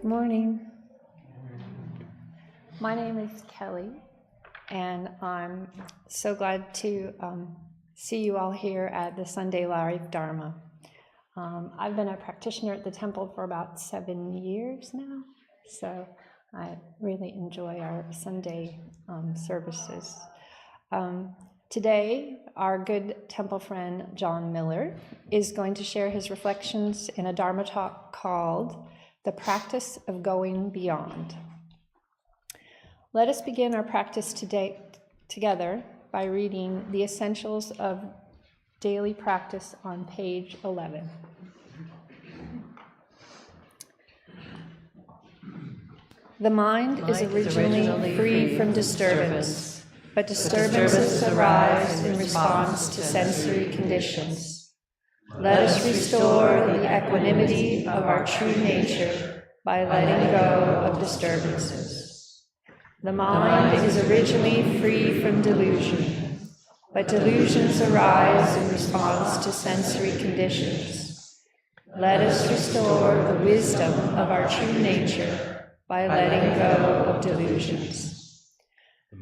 morning. My name is Kelly, and I'm so glad to see you all here at the Sunday Live Dharma. I've been a practitioner at the temple for about 7 years now, so I really enjoy our Sunday services. Today, our good temple friend John Miller is going to share his reflections in a Dharma Talk called The Practice of Going Beyond. Let us begin our practice today together by reading the Essentials of Daily Practice on page 11. The mind is originally free from disturbance, but disturbances arise in response to sensory conditions. Let us restore the equanimity of our true nature by letting go of disturbances. The mind is originally free from delusion, but delusions arise in response to sensory conditions. Let us restore the wisdom of our true nature by letting go of delusions.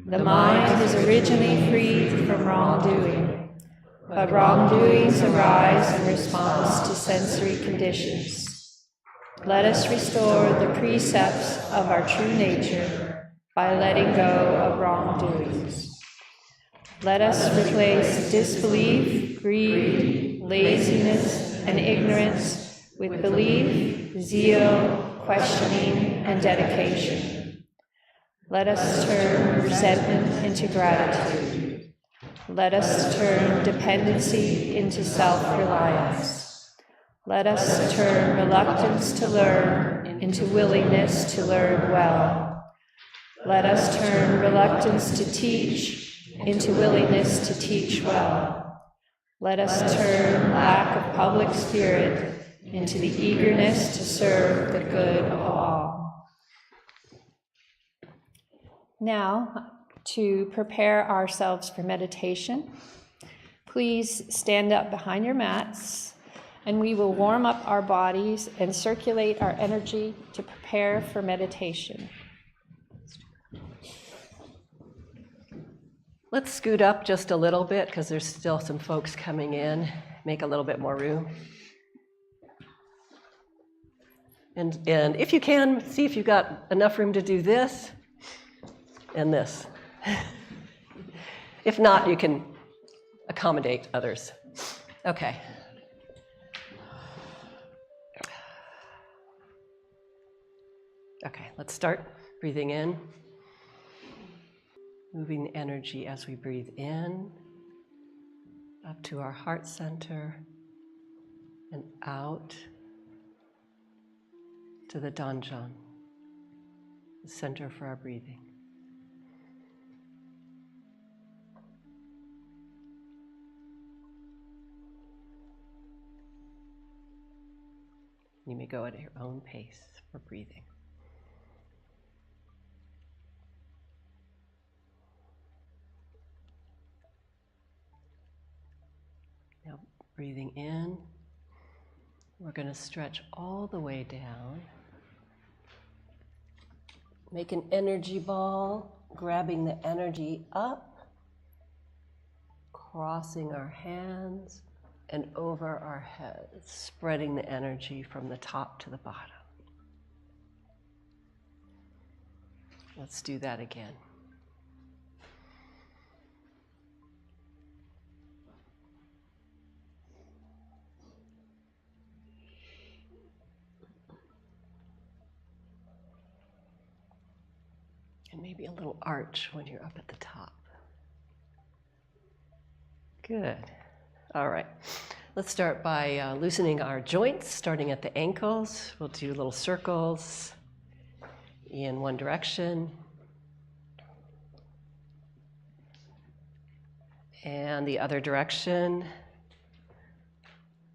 The mind is originally free from wrongdoing, but wrongdoings arise in response to sensory conditions. Let us restore the precepts of our true nature by letting go of wrongdoings. Let us replace disbelief, greed, laziness, and ignorance with belief, zeal, questioning, and dedication. Let us turn resentment into gratitude. Let us turn dependency into self-reliance. Let us turn reluctance to learn into willingness to learn well. Let us turn reluctance to teach into willingness to teach well. Let us turn lack of public spirit into the eagerness to serve the good of all. Now, to prepare ourselves for meditation, please stand up behind your mats, and we will warm up our bodies and circulate our energy to prepare for meditation. Let's scoot up just a little bit because there's still some folks coming in. Make a little bit more room. And if you can, see if you've got enough room to do this and this. If not, you can accommodate others. Okay. Okay, let's start breathing in. Moving the energy as we breathe in, up to our heart center, and out to the danjan, the center for our breathing. You may go at your own pace for breathing. Now, breathing in, we're going to stretch all the way down. Make an energy ball, grabbing the energy up, crossing our hands and over our heads, spreading the energy from the top to the bottom. Let's do that again. And maybe a little arch when you're up at the top. Good. All right. Let's start by loosening our joints, starting at the ankles. We'll do little circles in one direction. And the other direction.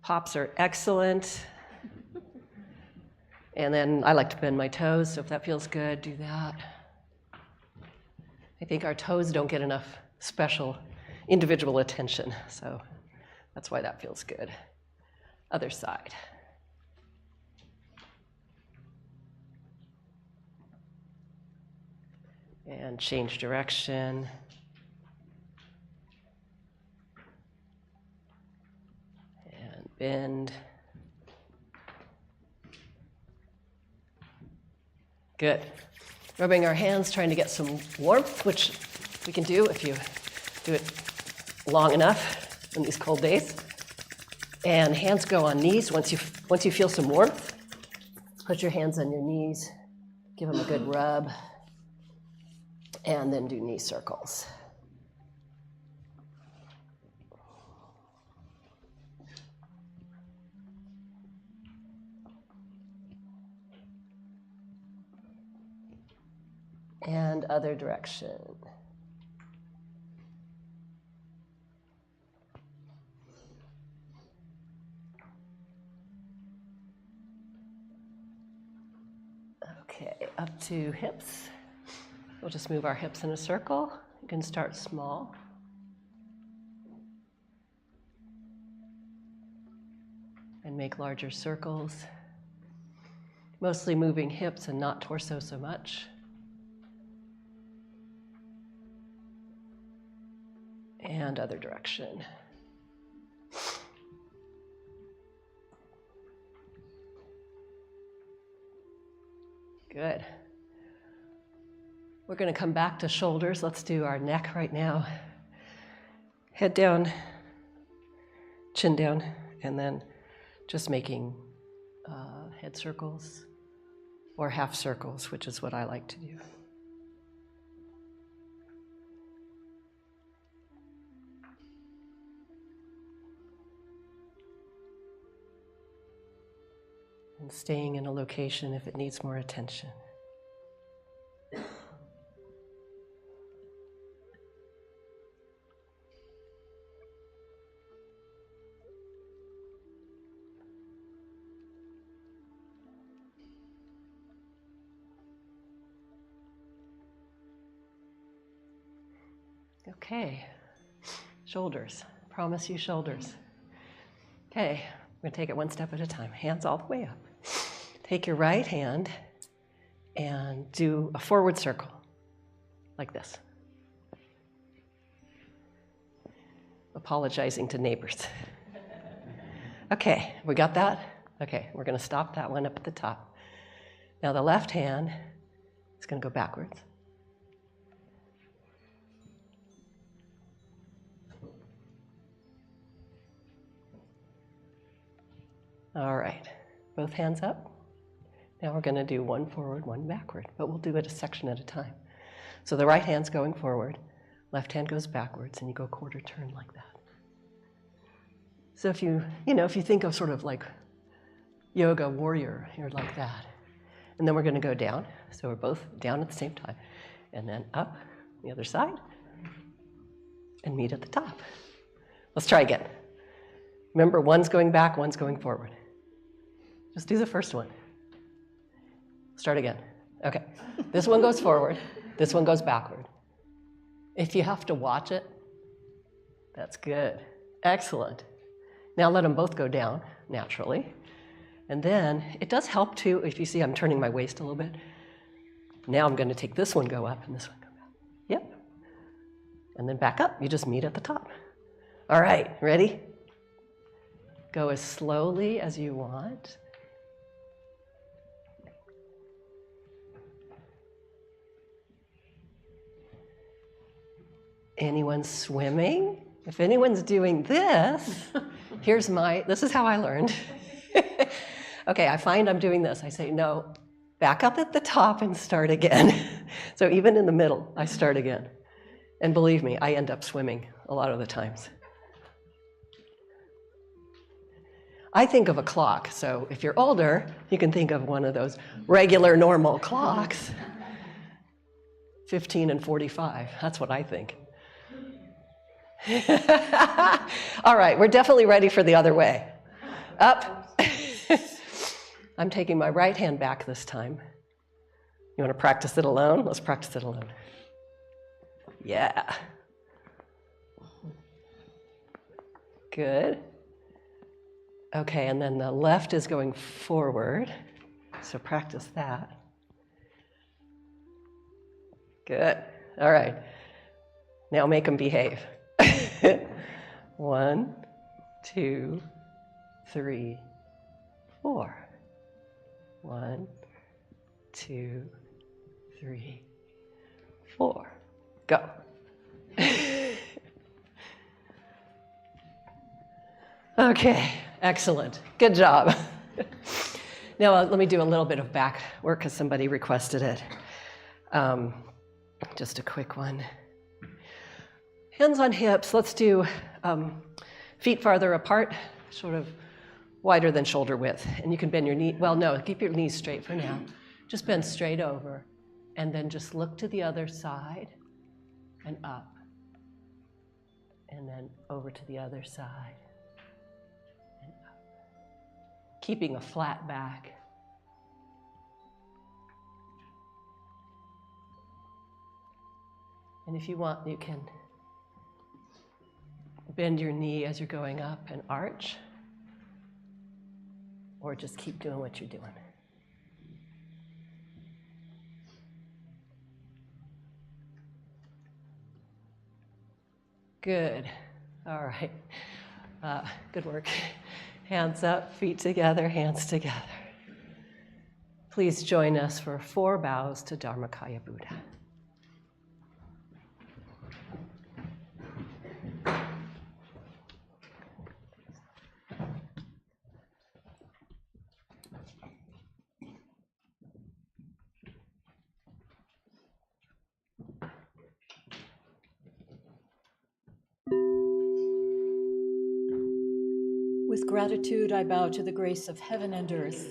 Pops are excellent. And then I like to bend my toes, so if that feels good, do that. I think our toes don't get enough special individual attention, so that's why that feels good. Other side. And change direction. And bend. Good. Rubbing our hands, trying to get some warmth, which we can do if you do it long enough in these cold days. And hands go on knees. Once you feel some warmth, put your hands on your knees, give them a good rub, and then do knee circles. And other direction. Okay, up to hips. We'll just move our hips in a circle. You can start small. And make larger circles. Mostly moving hips and not torso so much. And other direction. Good. We're going to come back to shoulders. Let's do our neck right now. Head down, chin down, and then just making head circles or half circles, which is what I like to do. And staying in a location if it needs more attention. Okay, shoulders. Promise you shoulders. Okay, we're gonna take it one step at a time. Hands all the way up. Take your right hand and do a forward circle, like this. Apologizing to neighbors. Okay, we got that? Okay, we're gonna stop that one up at the top. Now the left hand is gonna go backwards. All right, both hands up. Now we're going to do one forward, one backward, but we'll do it a section at a time. So the right hand's going forward, left hand goes backwards, and you go quarter turn like that. So if you think of sort of like yoga warrior, you're like that. And then we're going to go down, so we're both down at the same time, and then up the other side, and meet at the top. Let's try again. Remember, one's going back, one's going forward. Just do the first one. Start again. Okay, this one goes forward, this one goes backward. If you have to watch it, that's good. Excellent. Now let them both go down naturally. And then it does help too, if you see I'm turning my waist a little bit. Now I'm going to take this one go up and this one go back. Yep. And then back up. You just meet at the top. All right, ready? Go as slowly as you want. Anyone swimming? If anyone's doing this, this is how I learned. Okay, I find I'm doing this. I say, no, back up at the top and start again. So even in the middle, I start again. And believe me, I end up swimming a lot of the times. I think of a clock, so if you're older, you can think of one of those regular, normal clocks. 15 and 45, that's what I think. All right, we're definitely ready for the other way. Up. I'm taking my right hand back this time. You want to practice it alone? Let's practice it alone. Yeah. Good. Okay, and then the left is going forward, so practice that. Good. All right. Now make them behave. 1, 2, 3, 4. 1, 2, 3, 4. Go. Okay, excellent. Good job. Now let me do a little bit of back work because somebody requested it. Just a quick one. Hands on hips. Let's do feet farther apart, sort of wider than shoulder width. And you can bend your knee. Well, no, keep your knees straight for now. Just bend straight over. And then just look to the other side and up. And then over to the other side and up. Keeping a flat back. And if you want, you can bend your knee as you're going up and arch, or just keep doing what you're doing. Good. All right. Good work. Hands up, feet together, hands together. Please join us for 4 bows to Dharmakaya Buddha. With gratitude, I bow to the grace of heaven and earth,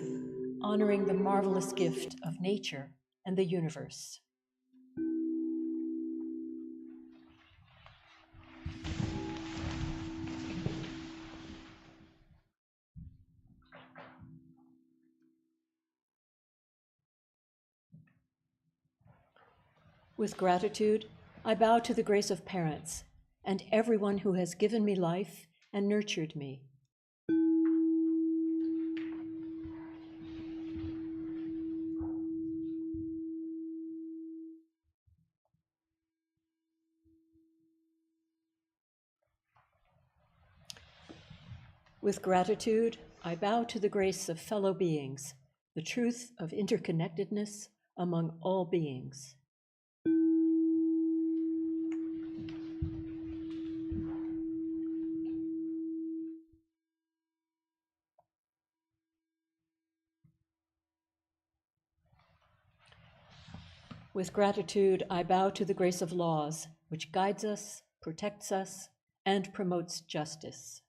honoring the marvelous gift of nature and the universe. With gratitude, I bow to the grace of parents and everyone who has given me life and nurtured me. With gratitude, I bow to the grace of fellow beings, the truth of interconnectedness among all beings. With gratitude, I bow to the grace of laws, which guides us, protects us, and promotes justice.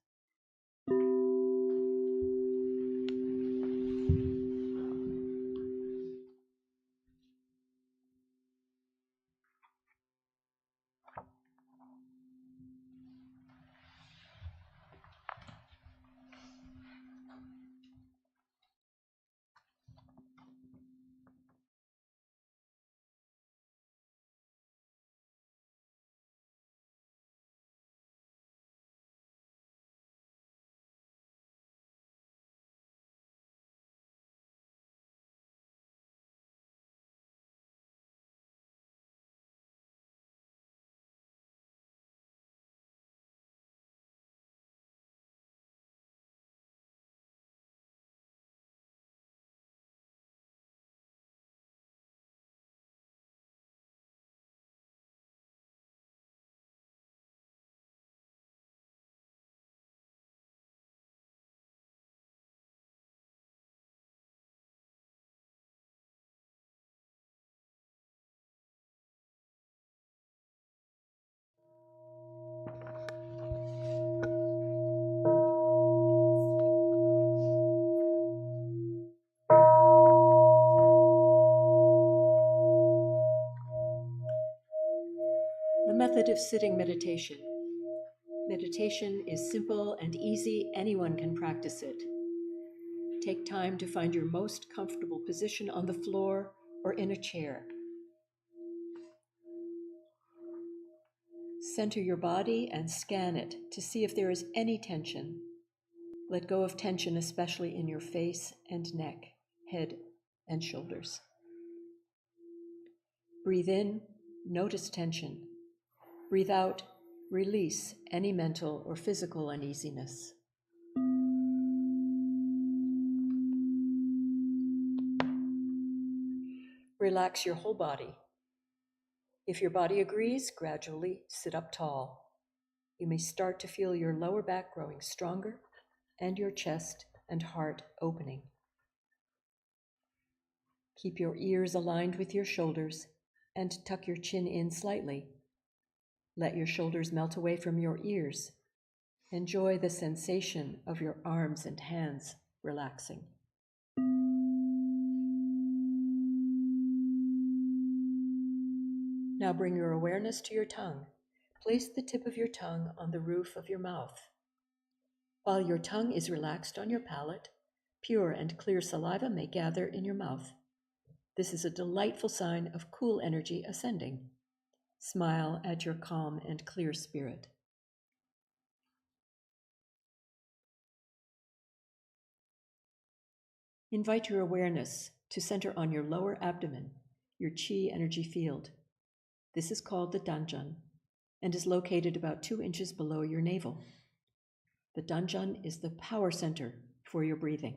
The method of sitting meditation. Meditation is simple and easy. Anyone can practice it. Take time to find your most comfortable position on the floor or in a chair. Center your body and scan it to see if there is any tension. Let go of tension, especially in your face and neck, head and shoulders. Breathe in Notice tension. Breathe out, release any mental or physical uneasiness. Relax your whole body. If your body agrees, gradually sit up tall. You may start to feel your lower back growing stronger and your chest and heart opening. Keep your ears aligned with your shoulders and tuck your chin in slightly. Let your shoulders melt away from your ears. Enjoy the sensation of your arms and hands relaxing. Now bring your awareness to your tongue. Place the tip of your tongue on the roof of your mouth. While your tongue is relaxed on your palate, pure and clear saliva may gather in your mouth. This is a delightful sign of cool energy ascending. Smile at your calm and clear spirit. Invite your awareness to center on your lower abdomen, your Qi energy field. This is called the Danjan and is located about 2 inches below your navel. The Danjan is the power center for your breathing.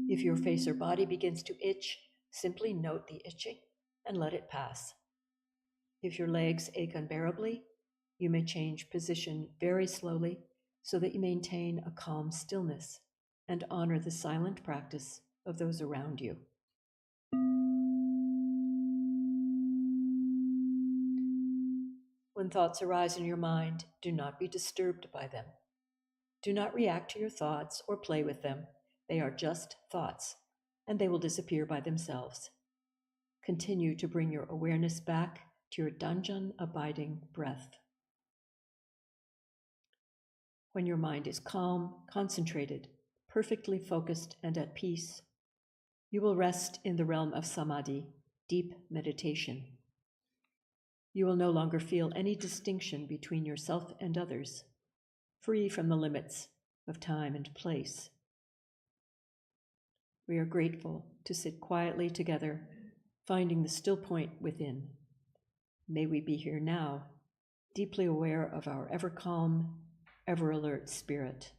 If your face or body begins to itch, simply note the itching and let it pass. If your legs ache unbearably, you may change position very slowly so that you maintain a calm stillness and honor the silent practice of those around you. When thoughts arise in your mind, do not be disturbed by them. Do not react to your thoughts or play with them. They are just thoughts, and they will disappear by themselves. Continue to bring your awareness back to your Danjan abiding breath. When your mind is calm, concentrated, perfectly focused, and at peace, you will rest in the realm of samadhi, deep meditation. You will no longer feel any distinction between yourself and others, free from the limits of time and place. We are grateful to sit quietly together, finding the still point within. May we be here now, deeply aware of our ever calm, ever alert spirit.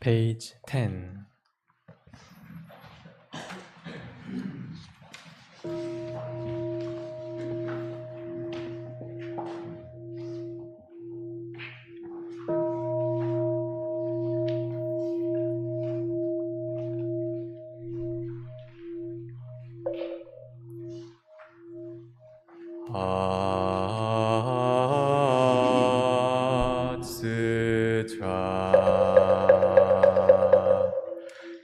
Page 10. Heart Sutra.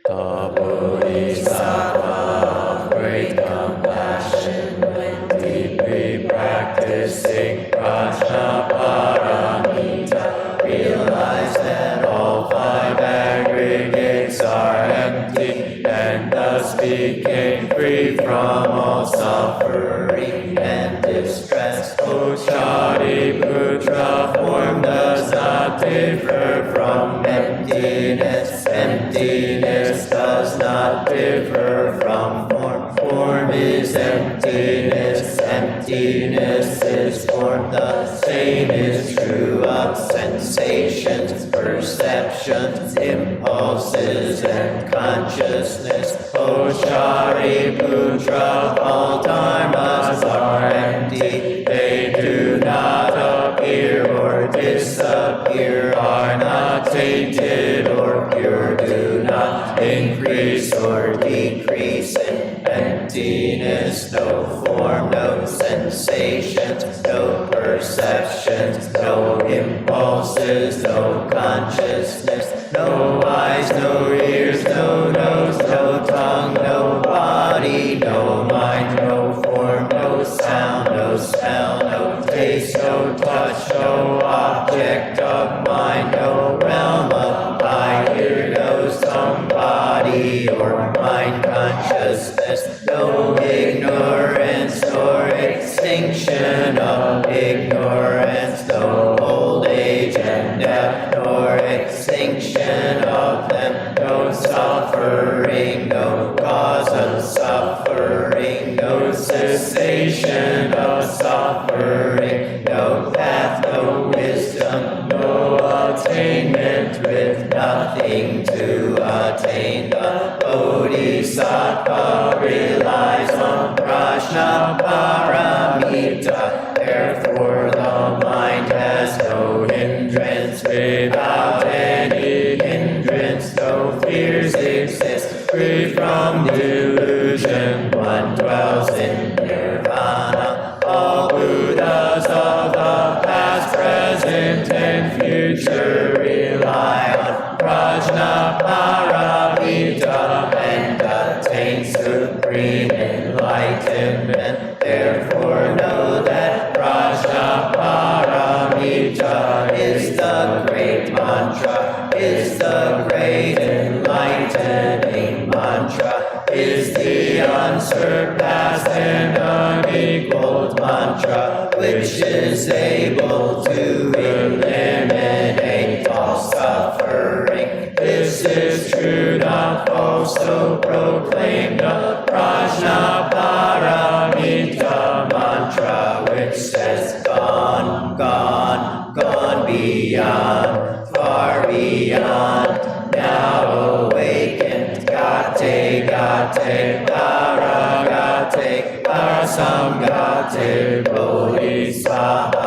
The Bodhisattva of great compassion, when deeply practicing Prajnaparamita, realized that all five aggregates are empty, and thus became free from all suffering and distress. O Shariputra, form does not differ from emptiness. Emptiness does not differ from form. Form is emptiness. Emptiness is form. The same is true of sensations, perceptions, impulses, and consciousness. O Shariputra, all dharmas are empty. They do not appear or disappear, are not tainted or pure, do not increase or decrease in emptiness. No form, no sensations, no perceptions, no impulses, no consciousness, no eyes, no ears, no nose, no tongue, no body, no mind, no form, no sound, no smell, no taste, no touch, no object of mind, no realm of eye, ear, nose, tongue, body, or mind consciousness, no ignorance nor extinction of ignorance, no old age and death nor extinction of them, no suffering, no cause of suffering, no cessation of suffering, no path, no wisdom, no attainment, with nothing to attain. The Bodhisattva relies on Prajnaparamita, therefore the mind has no hindrance. Without any hindrance, no fears exist. Free from delusion, one dwells in nirvana. All Buddhas of the past, present, and future rely on Prajnaparamita and attain supreme enlightenment. Therefore know that Prajnaparamita is the great mantra, is the great enlightening mantra, is the unsurpassed and unequaled mantra, which is able to eliminate all suffering. This is true, not false, so proclaim the Prajnaparamita mantra, which says, gone, gone, gone beyond, far beyond, now awakened. Gate, gate, para, gate, parasamgate, bodhisattva.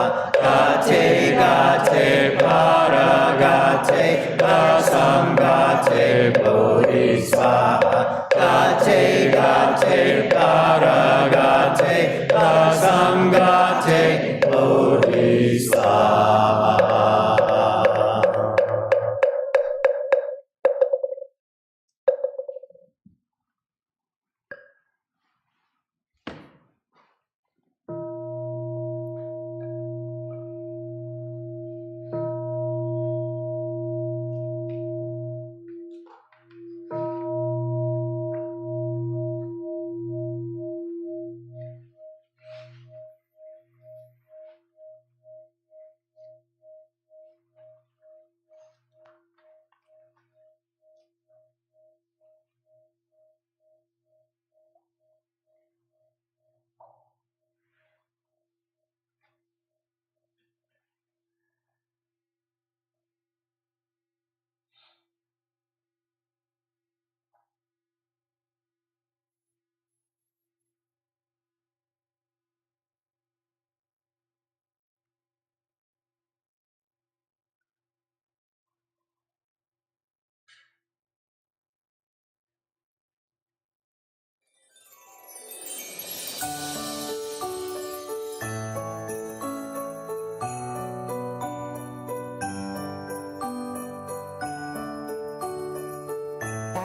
Gate, gate, para, gate, parasamgate, bodhisattva. Gate, gate, para, gate, parasamgate, bodhisattva.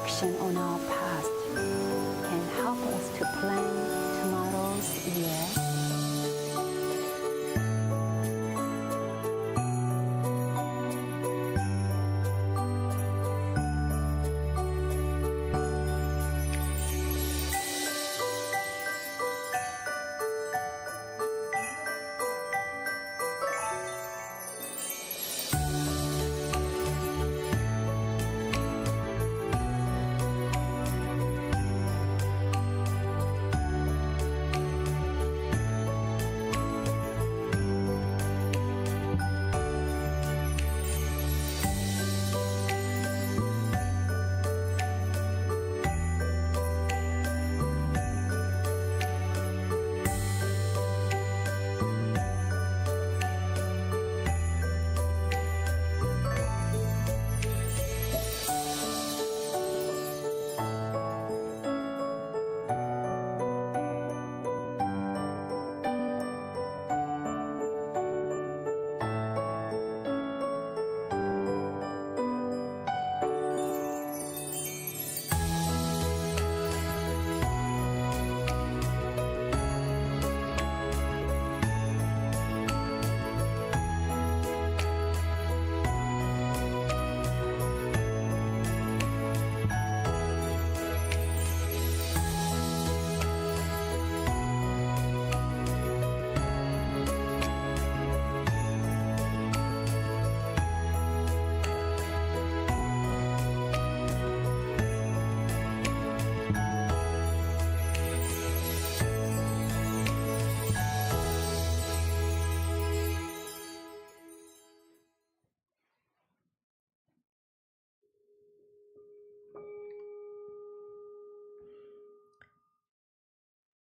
reflection on our past can help us to plan tomorrow's year.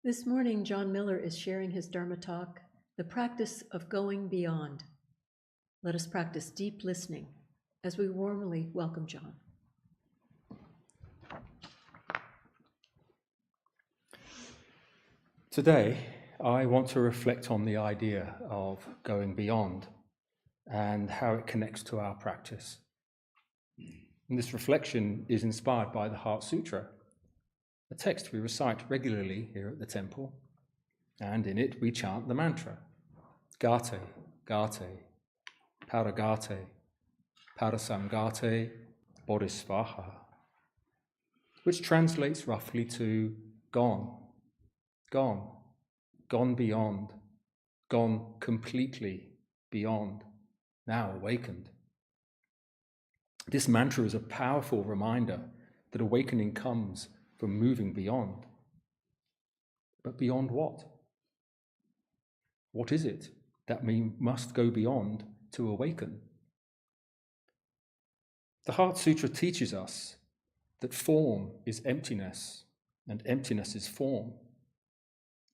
This morning, John Miller is sharing his Dharma Talk, The Practice of Going Beyond. Let us practice deep listening as we warmly welcome John. Today, I want to reflect on the idea of going beyond and how it connects to our practice. And this reflection is inspired by the Heart Sutra, a text we recite regularly here at the temple, and in it we chant the mantra, Gate, Gate, Paragate, Parasamgate, Bodhisvaha, which translates roughly to gone, gone, gone beyond, gone completely beyond, now awakened. This mantra is a powerful reminder that awakening comes from moving beyond. But beyond what? What is it that we must go beyond to awaken? The Heart Sutra teaches us that form is emptiness and emptiness is form,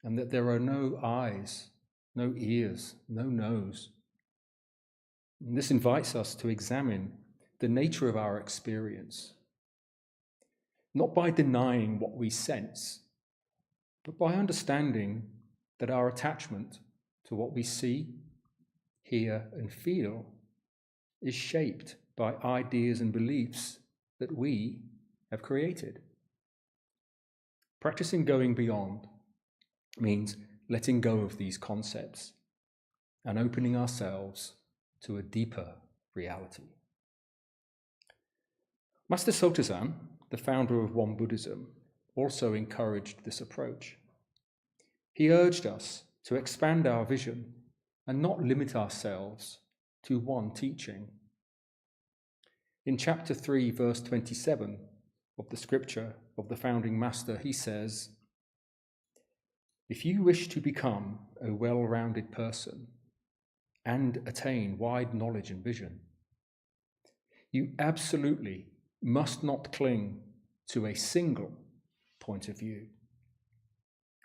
and that there are no eyes, no ears, no nose. And this invites us to examine the nature of our experience, not by denying what we sense, but by understanding that our attachment to what we see, hear, and feel is shaped by ideas and beliefs that we have created. Practicing going beyond means letting go of these concepts and opening ourselves to a deeper reality. Master Sotasan, the founder of Won Buddhism, also encouraged this approach. He urged us to expand our vision and not limit ourselves to one teaching. In chapter 3, verse 27 of the scripture of the founding master, he says, "If you wish to become a well-rounded person and attain wide knowledge and vision, you absolutely must not cling to a single point of view.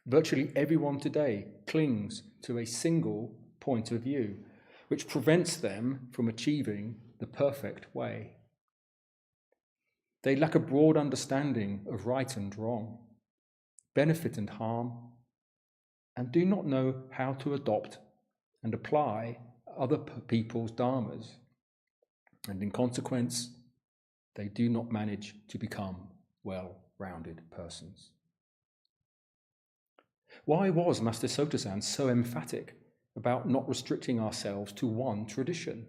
Virtually everyone today clings to a single point of view, which prevents them from achieving the perfect way. They lack a broad understanding of right and wrong, benefit and harm, and do not know how to adopt and apply other people's dharmas. And in consequence, they do not manage to become well-rounded persons. Why was Master Sotasan so emphatic about not restricting ourselves to one tradition?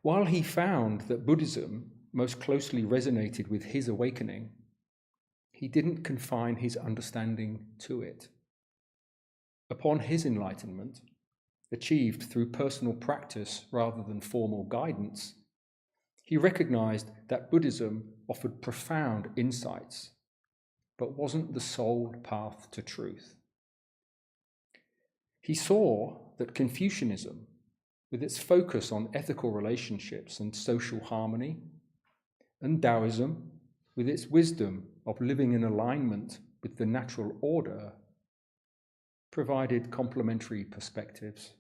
While he found that Buddhism most closely resonated with his awakening, he didn't confine his understanding to it. Upon his enlightenment, achieved through personal practice rather than formal guidance, he recognized that Buddhism offered profound insights, but wasn't the sole path to truth. He saw that Confucianism, with its focus on ethical relationships and social harmony, and Taoism, with its wisdom of living in alignment with the natural order, provided complementary perspectives.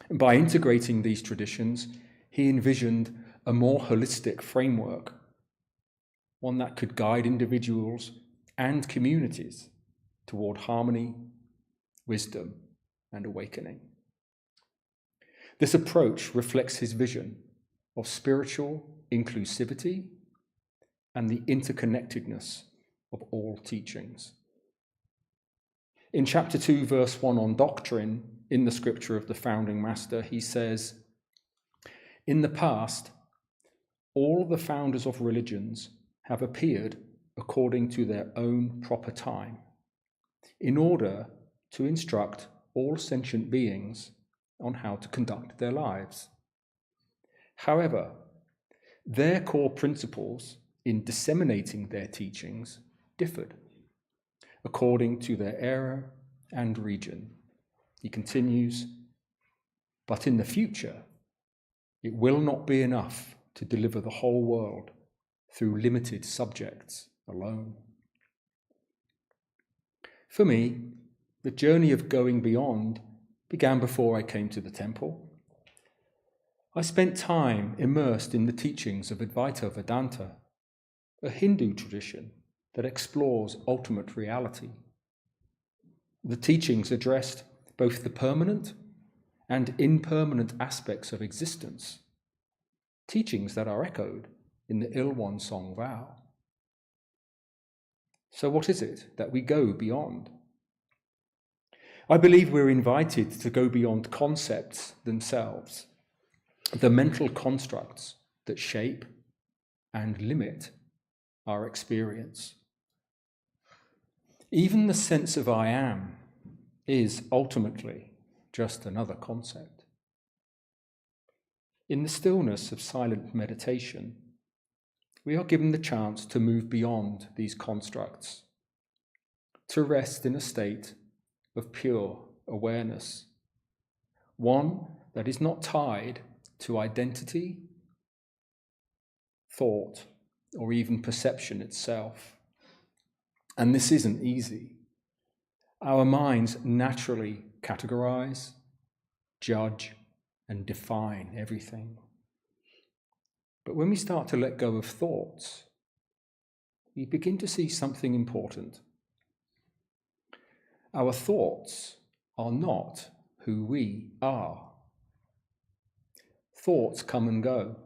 And by integrating these traditions, he envisioned a more holistic framework, one that could guide individuals and communities toward harmony, wisdom, and awakening. This approach reflects his vision of spiritual inclusivity and the interconnectedness of all teachings. In chapter 2, verse 1 on doctrine, in the scripture of the founding master, he says, "In the past, all the founders of religions have appeared according to their own proper time, in order to instruct all sentient beings on how to conduct their lives. However, their core principles in disseminating their teachings differed according to their era and region." He continues, "But in the future, it will not be enough to deliver the whole world through limited subjects alone." For me, the journey of going beyond began before I came to the temple. I spent time immersed in the teachings of Advaita Vedanta, a Hindu tradition that explores ultimate reality. The teachings addressed both the permanent and impermanent aspects of existence, teachings that are echoed in the Ilwon song vow. So what is it that we go beyond? I believe we're invited to go beyond concepts themselves, the mental constructs that shape and limit our experience. Even the sense of I am is ultimately just another concept. In the stillness of silent meditation, we are given the chance to move beyond these constructs, to rest in a state of pure awareness, one that is not tied to identity, thought, or even perception itself. And this isn't easy. Our minds naturally categorize, judge, and define everything. But when we start to let go of thoughts, we begin to see something important. Our thoughts are not who we are. Thoughts come and go,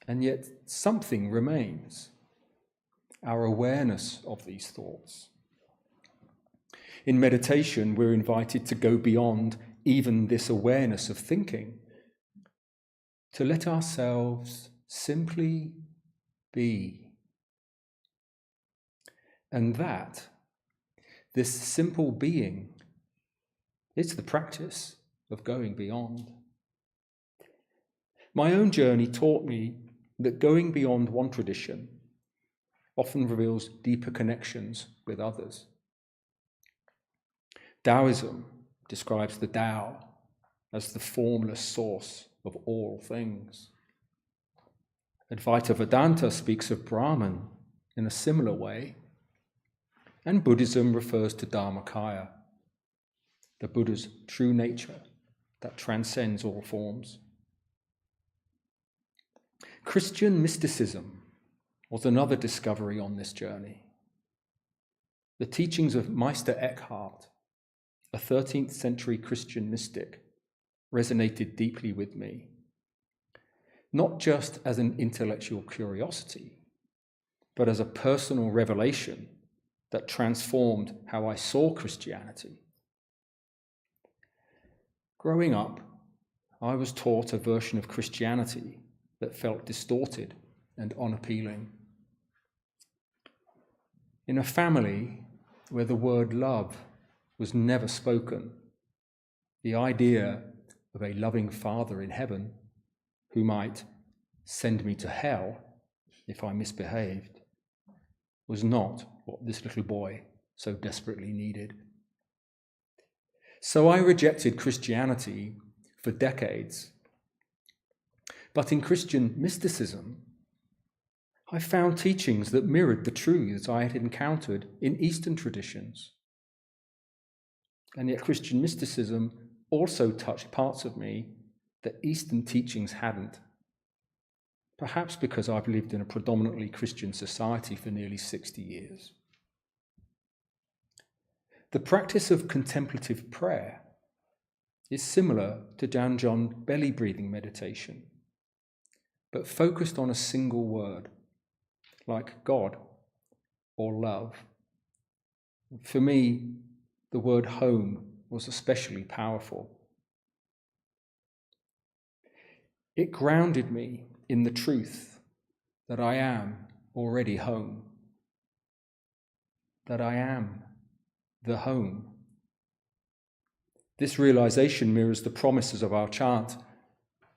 and yet something remains, our awareness of these thoughts. In meditation, we're invited to go beyond even this awareness of thinking, to let ourselves simply be. And this simple being, is the practice of going beyond. My own journey taught me that going beyond one tradition often reveals deeper connections with others. Taoism describes the Tao as the formless source of all things. Advaita Vedanta speaks of Brahman in a similar way, and Buddhism refers to Dharmakaya, the Buddha's true nature that transcends all forms. Christian mysticism was another discovery on this journey. The teachings of Meister Eckhart, a 13th century Christian mystic, resonated deeply with me. not just as an intellectual curiosity, but as a personal revelation that transformed how I saw Christianity. Growing up, I was taught a version of Christianity that felt distorted and unappealing. In a family where the word love was never spoken, the idea of a loving Father in heaven who might send me to hell if I misbehaved was not what this little boy so desperately needed. So I rejected Christianity for decades. But in Christian mysticism, I found teachings that mirrored the truths I had encountered in Eastern traditions. And yet Christian mysticism also touched parts of me that Eastern teachings hadn't. Perhaps because I've lived in a predominantly Christian society for nearly 60 years. The practice of contemplative prayer is similar to Danjon belly breathing meditation, but focused on a single word, like God or love. For me, the word home was especially powerful. It grounded me in the truth that I am already home, that I am the home. This realization mirrors the promises of our chant,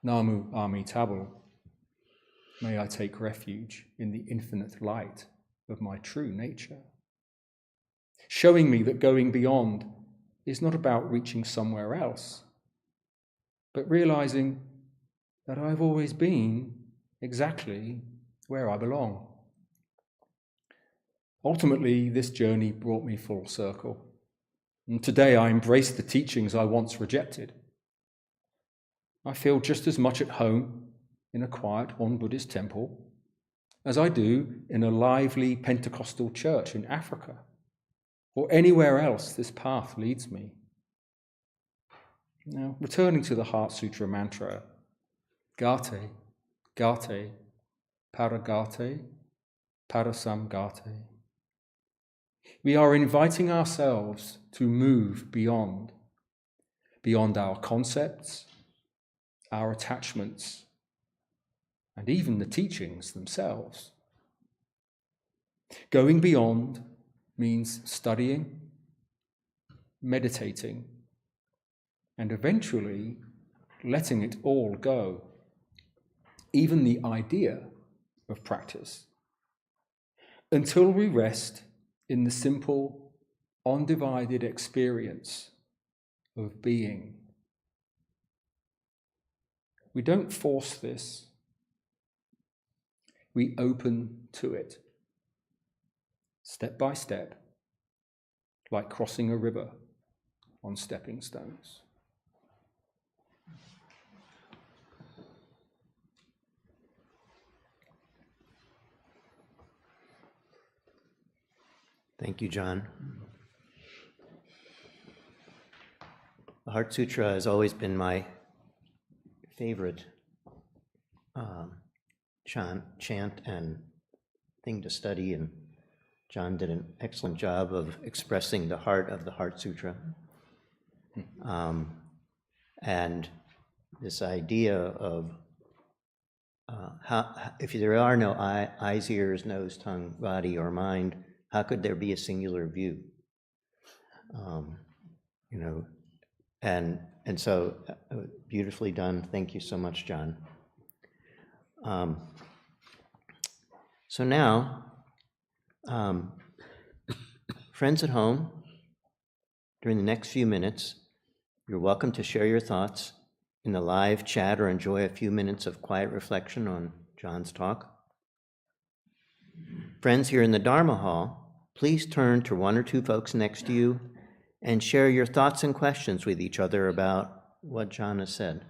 Namu Amitabha. May I take refuge in the infinite light of my true nature, showing me that going beyond is not about reaching somewhere else, but realizing that I've always been exactly where I belong. Ultimately, this journey brought me full circle, and today I embrace the teachings I once rejected. I feel just as much at home in a quiet Won Buddhist temple as I do in a lively Pentecostal church in Africa, or anywhere else this path leads me. Now, returning to the Heart Sutra mantra, Gate, Gate, Paragate, Parasamgate. We are inviting ourselves to move beyond our concepts, our attachments, and even the teachings themselves. Going beyond means studying, meditating, and eventually letting it all go, even the idea of practice, until we rest in the simple, undivided experience of being. We don't force this. We open to it, step by step, like crossing a river on stepping stones. Thank you, John. The Heart Sutra has always been my favorite chant and thing to study, and John did an excellent job of expressing the heart of the Heart Sutra. And this idea of if there are no eyes, ears, nose, tongue, body, or mind, how could there be a singular view? And so beautifully done. Thank you so much, John. So now, friends at home, during the next few minutes, you're welcome to share your thoughts in the live chat or enjoy a few minutes of quiet reflection on John's talk. Friends here in the Dharma Hall, please turn to one or two folks next to you and share your thoughts and questions with each other about what John has said.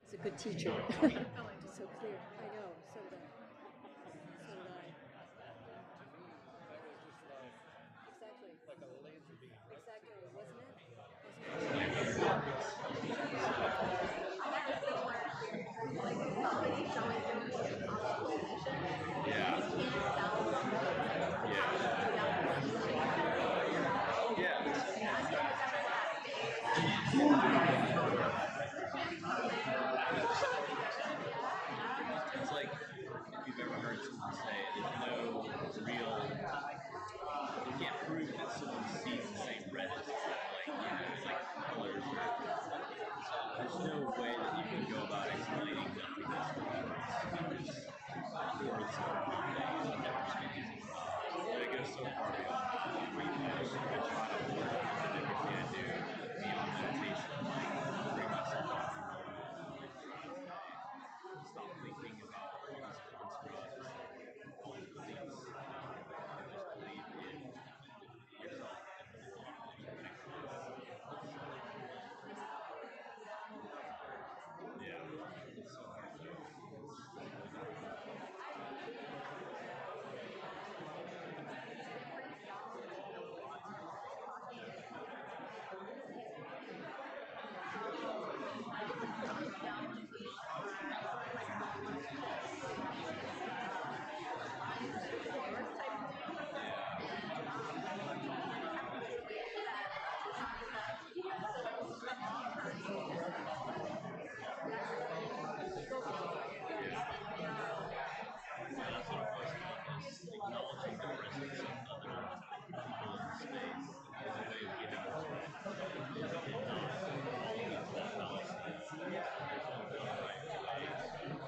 He's a good teacher. So clear. go about explaining them to this words that are not never speaking. But it goes so far beyond that. We try to work everything we can do beyond meditation, like bring myself out from stop thinking about all these constructs, all these beliefs, and just believe in yourself. Yeah, it's so hard. Acknowledging the presence of other people in space is a way of getting to and not all of these fallacies. There's no one right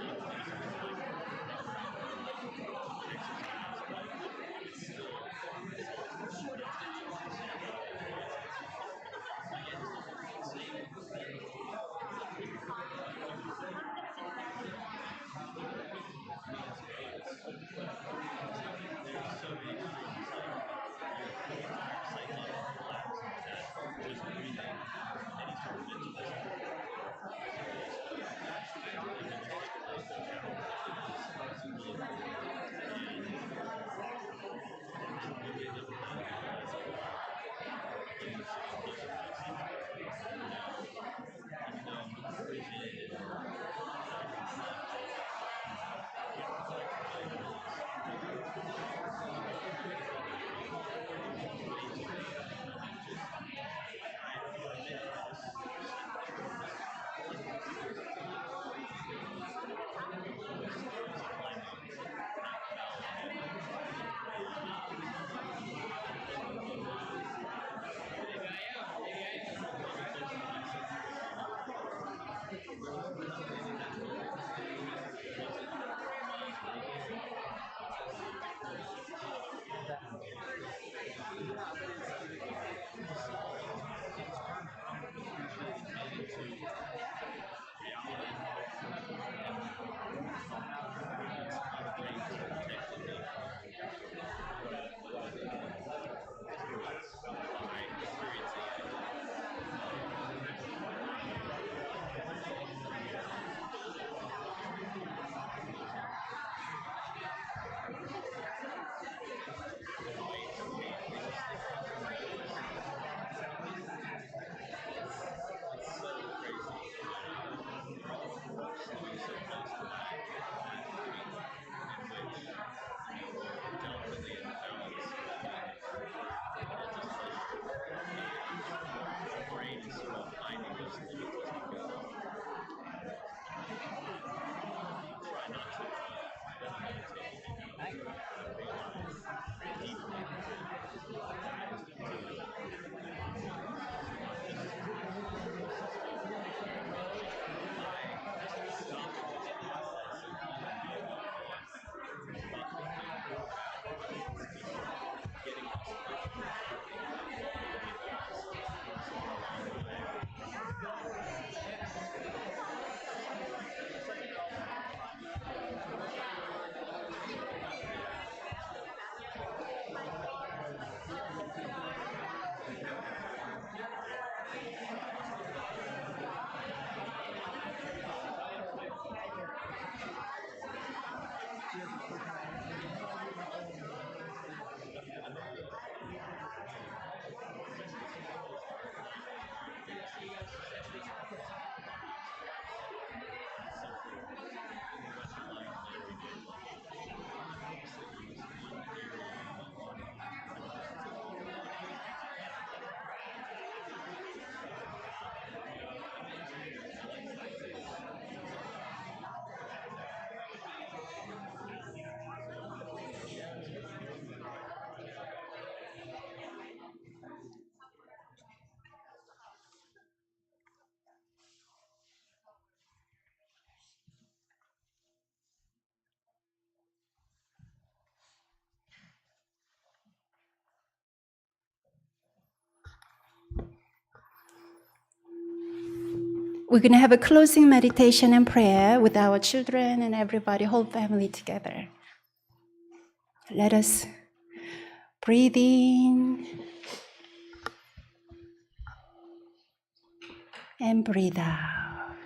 way. We're going to have a closing meditation and prayer with our children and everybody, whole family together. Let us breathe in and breathe out.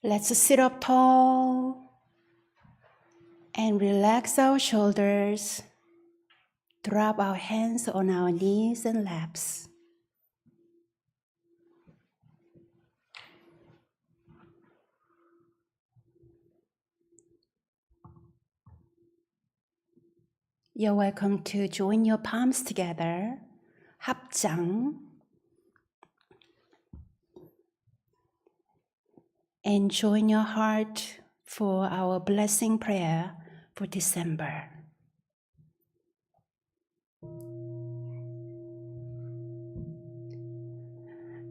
Let's sit up tall and relax our shoulders. Drop our hands on our knees and laps. You're welcome to join your palms together, 합장, and join your heart for our blessing prayer for December.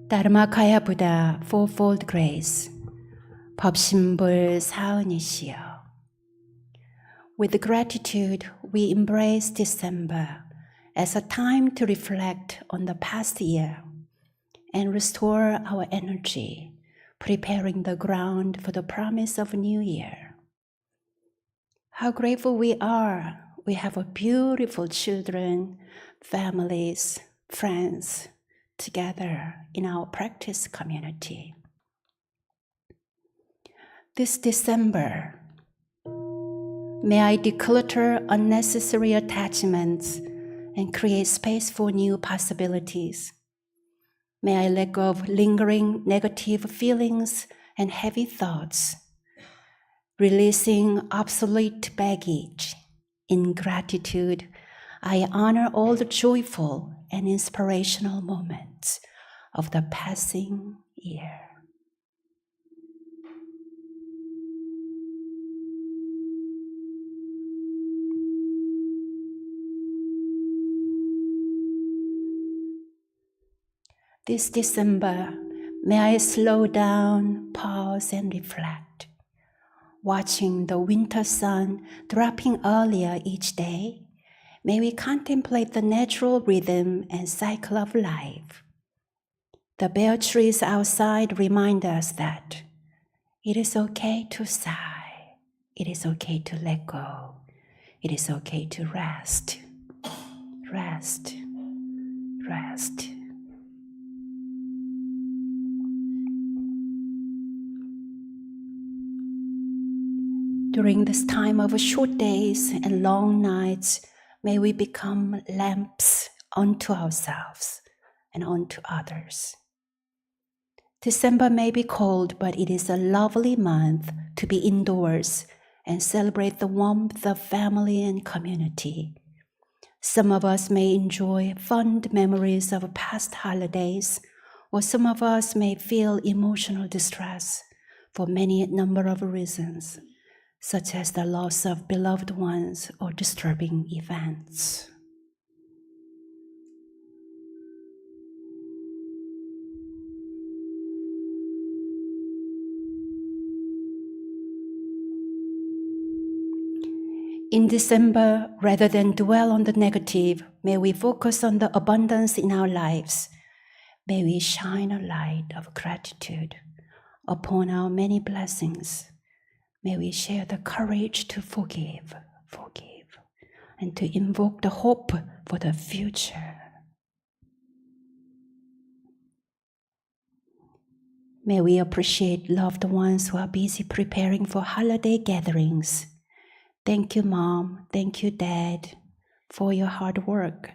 Dharmakaya Buddha, fourfold grace, 법신불 사은이시여. With gratitude, we embrace December as a time to reflect on the past year and restore our energy, preparing the ground for the promise of a new year. How grateful we are. We have a beautiful children, families, friends together in our practice community. This December, may I declutter unnecessary attachments and create space for new possibilities. May I let go of lingering negative feelings and heavy thoughts, releasing obsolete baggage. In gratitude, I honor all the joyful and inspirational moments of the passing year. This December, may I slow down, pause, and reflect. Watching the winter sun dropping earlier each day, may we contemplate the natural rhythm and cycle of life. The bare trees outside remind us that it is okay to sigh, it is okay to let go, it is okay to rest, rest, rest. During this time of short days and long nights, may we become lamps unto ourselves and unto others. December may be cold, but it is a lovely month to be indoors and celebrate the warmth of family and community. Some of us may enjoy fond memories of past holidays, or some of us may feel emotional distress for many number of reasons, such as the loss of beloved ones or disturbing events. In December, rather than dwell on the negative, may we focus on the abundance in our lives. May we shine a light of gratitude upon our many blessings. May we share the courage to forgive, and to invoke the hope for the future. May we appreciate loved ones who are busy preparing for holiday gatherings. Thank you, Mom. Thank you, Dad, for your hard work.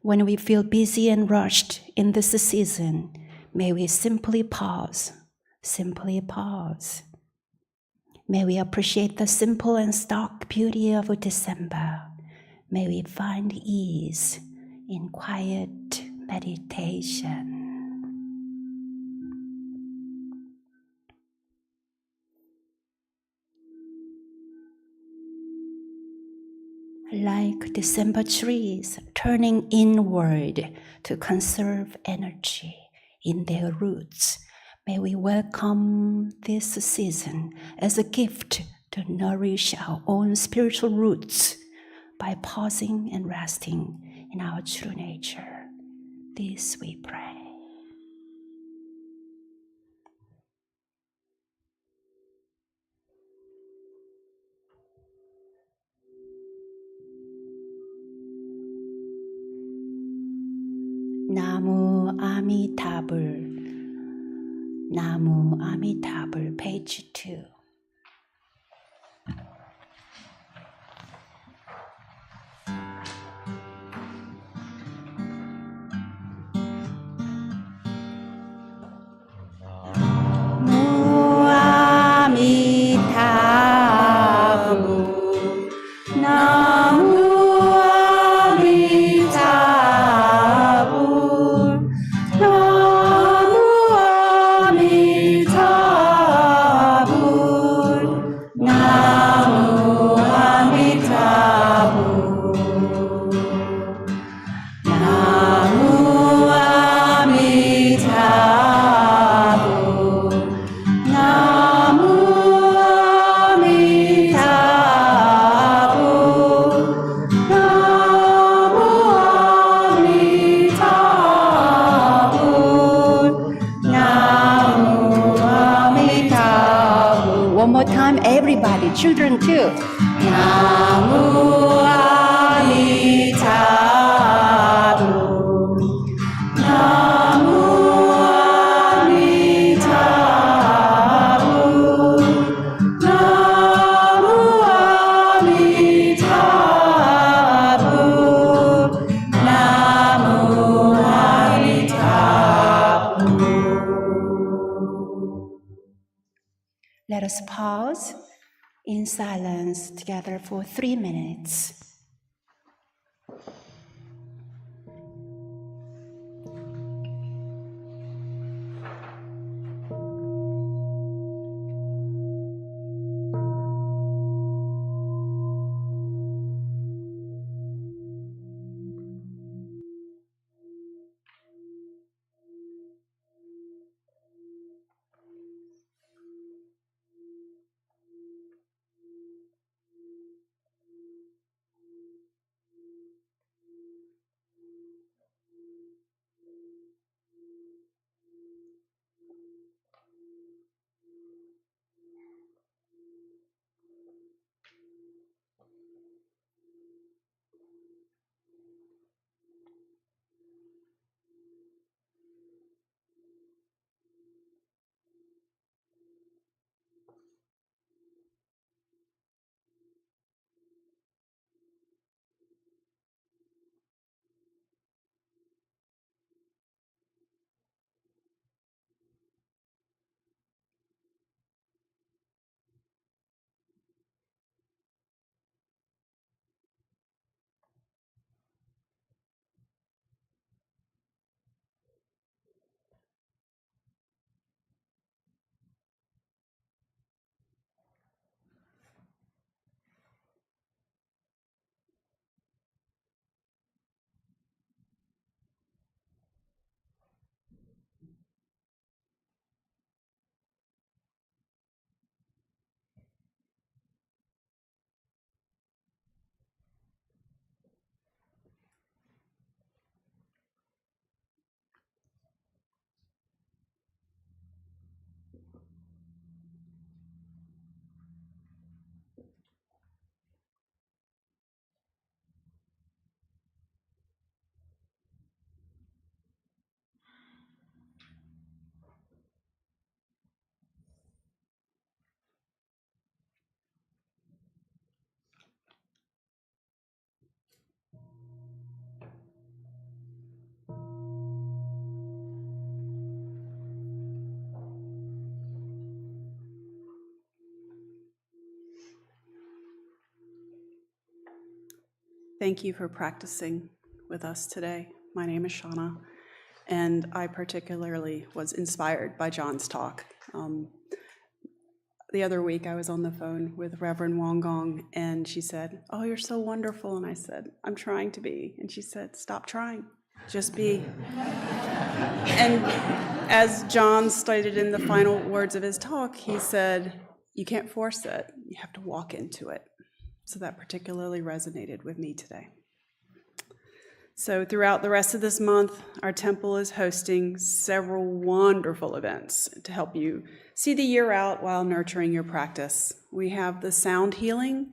When we feel busy and rushed in this season, may we simply pause, simply pause. May we appreciate the simple and stark beauty of December. May we find ease in quiet meditation. Like December trees turning inward to conserve energy in their roots, may we welcome this season as a gift to nourish our own spiritual roots by pausing and resting in our true nature. This we pray. Namu Amitabha. Namu Amitabha, page 2. One more time, everybody, children too. Namu Amitabha. Namu Amitabha. Namu Amitabha. Namu Amitabha. Let us pause in silence together for 3 minutes. Thank you for practicing with us today. My name is Shauna, and I particularly was inspired by John's talk. The other week, I was on the phone with Reverend Won Gong, and she said, "Oh, you're so wonderful." And I said, "I'm trying to be." And she said, "Stop trying, just be." And as John stated in the final words of his talk, he said, "You can't force it, you have to walk into it." So that particularly resonated with me today. So throughout the rest of this month, our temple is hosting several wonderful events to help you see the year out while nurturing your practice. We have the sound healing,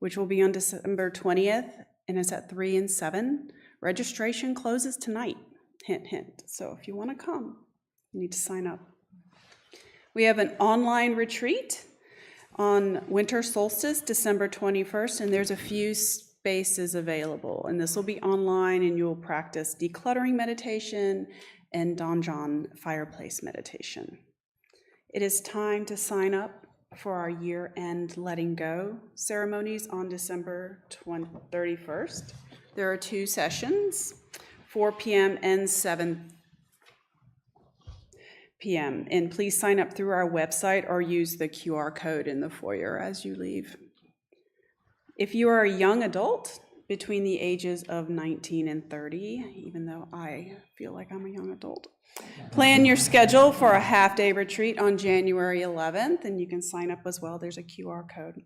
which will be on December 20th, and it's at 3 and 7. Registration closes tonight, hint, hint. So if you want to come, you need to sign up. We have an online retreat on winter solstice, December 21st, and there's a few spaces available. And this will be online, and you'll practice decluttering meditation and donjon fireplace meditation. It is time to sign up for our year-end letting go ceremonies on December 31st. There are 2 sessions, 4 p.m. and 7 p.m. And please sign up through our website or use the QR code in the foyer as you leave. If you are a young adult between the ages of 19 and 30, even though I feel like I'm a young adult, plan your schedule for a half-day retreat on January 11th, and you can sign up as well. There's a QR code.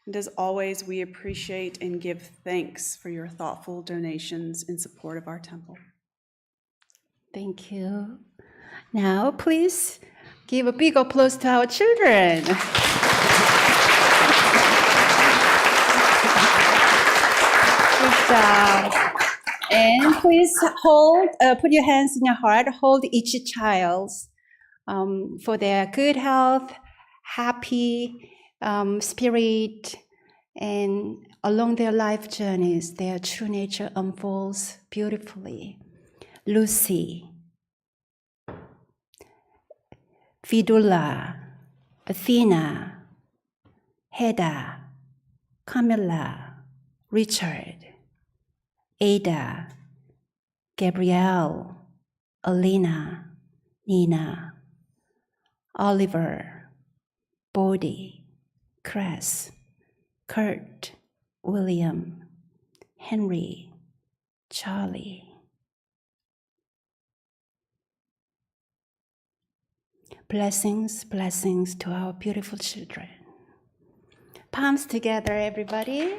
And as always, we appreciate and give thanks for your thoughtful donations in support of our temple. Thank you. Now, please give a big applause to our children. Good job. And please put your hands in your heart, hold each child for their good health, happy spirit, and along their life journeys, their true nature unfolds beautifully. Lucy, Vidula, Athena, Hedda, Camilla, Richard, Ada, Gabrielle, Alina, Nina, Oliver, Bodhi, Chris, Kurt, William, Henry, Charlie. Blessings, blessings to our beautiful children. Palms together, everybody.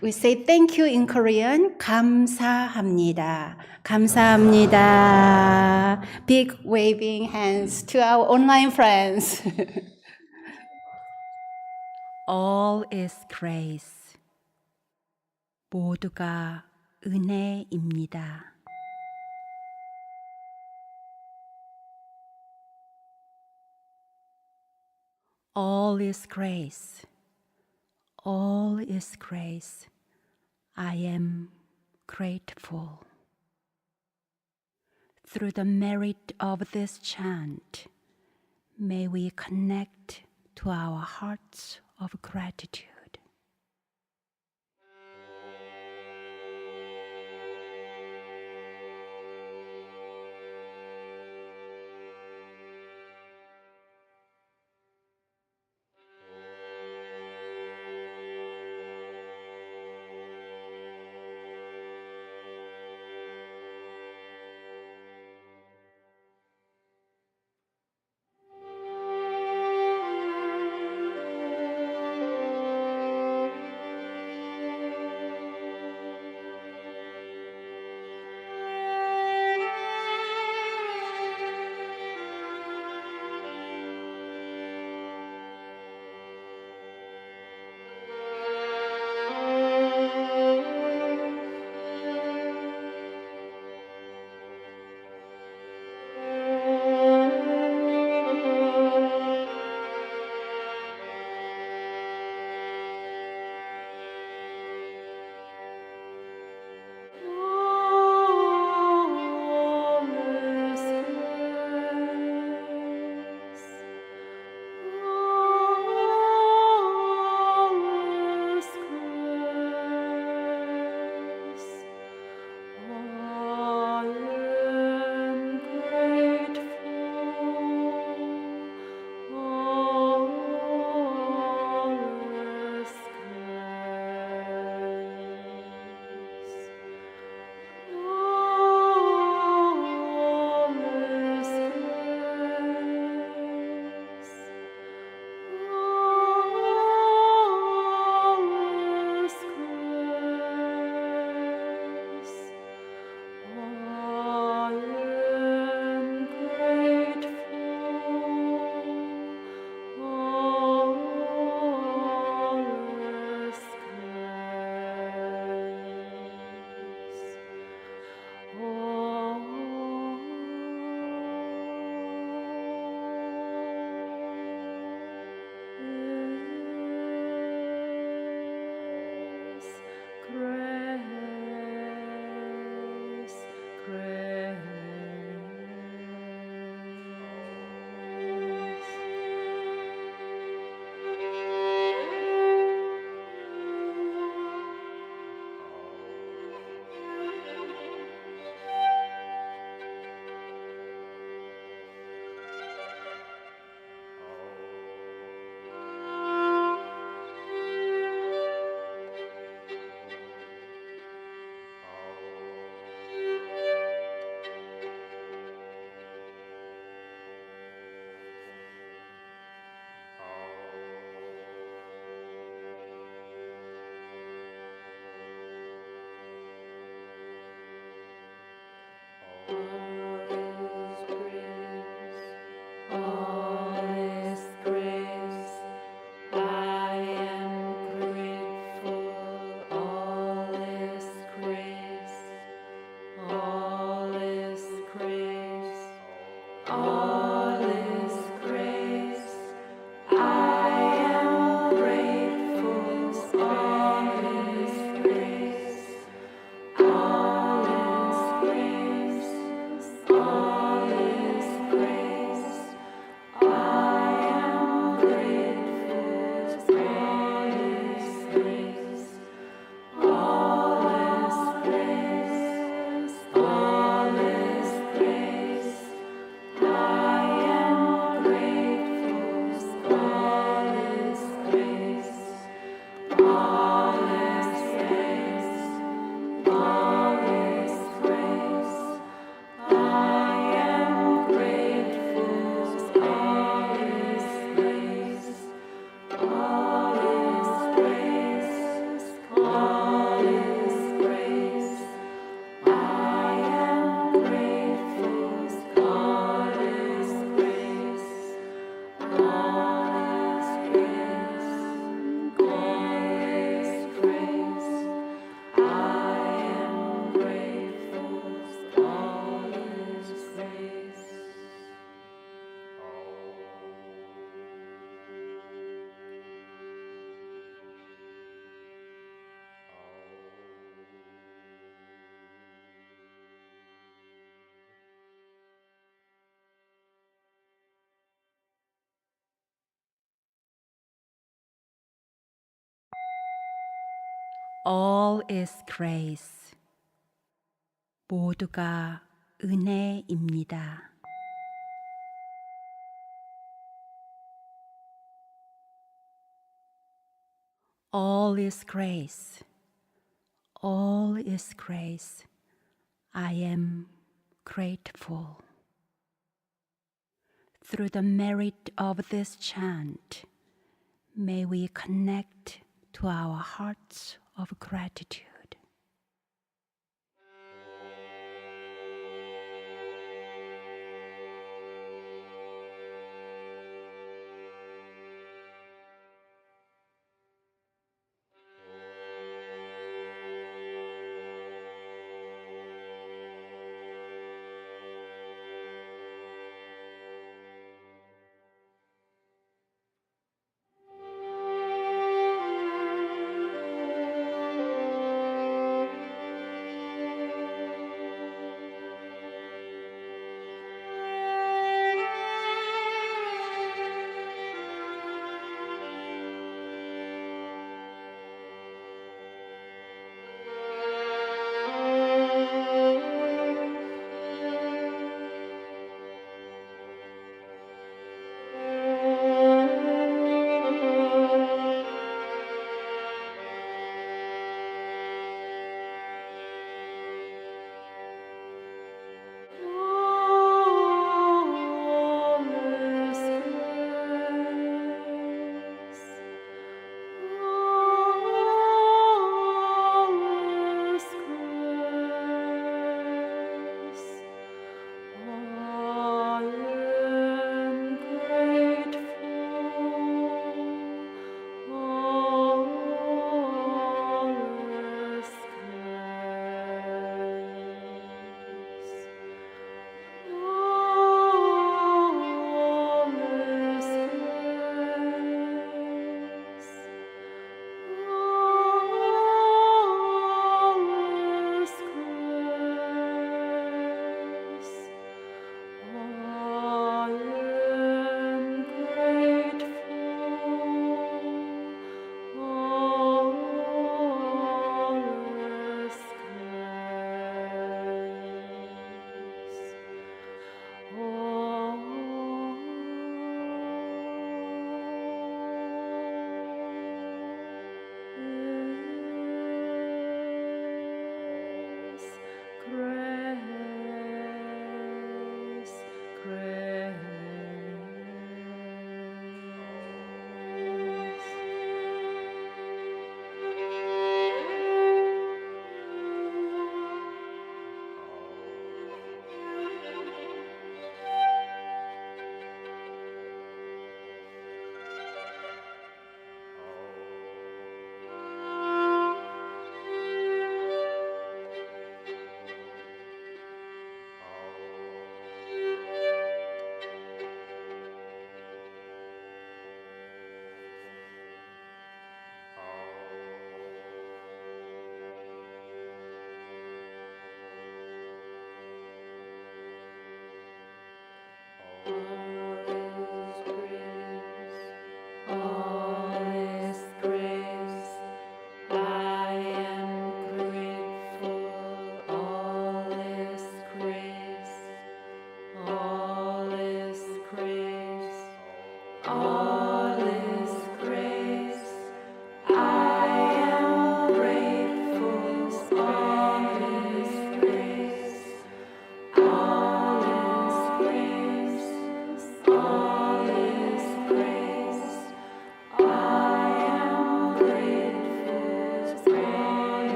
We say thank you in Korean. 감사합니다. 감사합니다. Big waving hands to our online friends. All is grace. 모두가 은혜입니다. All is grace. All is grace. I am grateful. Through the merit of this chant, may we connect to our hearts of gratitude. All is grace. 모두가 은혜입니다. All is grace. All is grace. I am grateful. Through the merit of this chant, may we connect to our hearts of gratitude.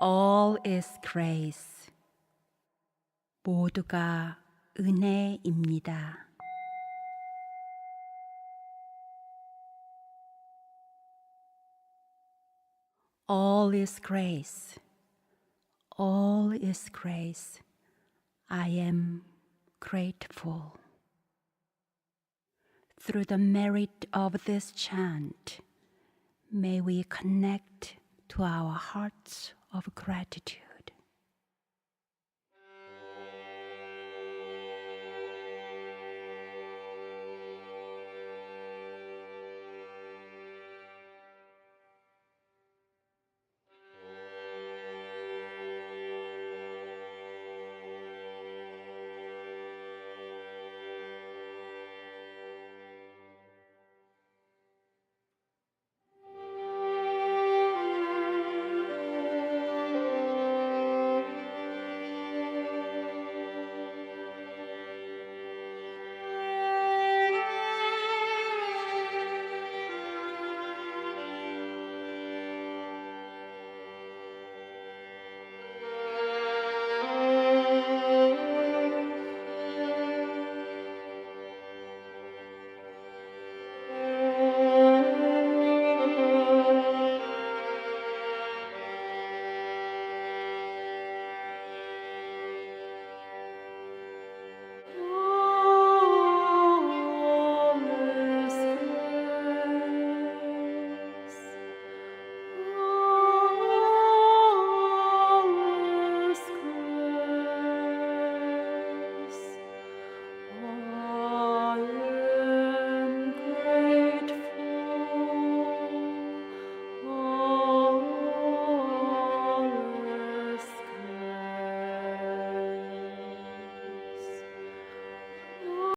All is grace. 모두가 은혜입니다. All is grace. All is grace. I am grateful. Through the merit of this chant, may we connect to our hearts of gratitude.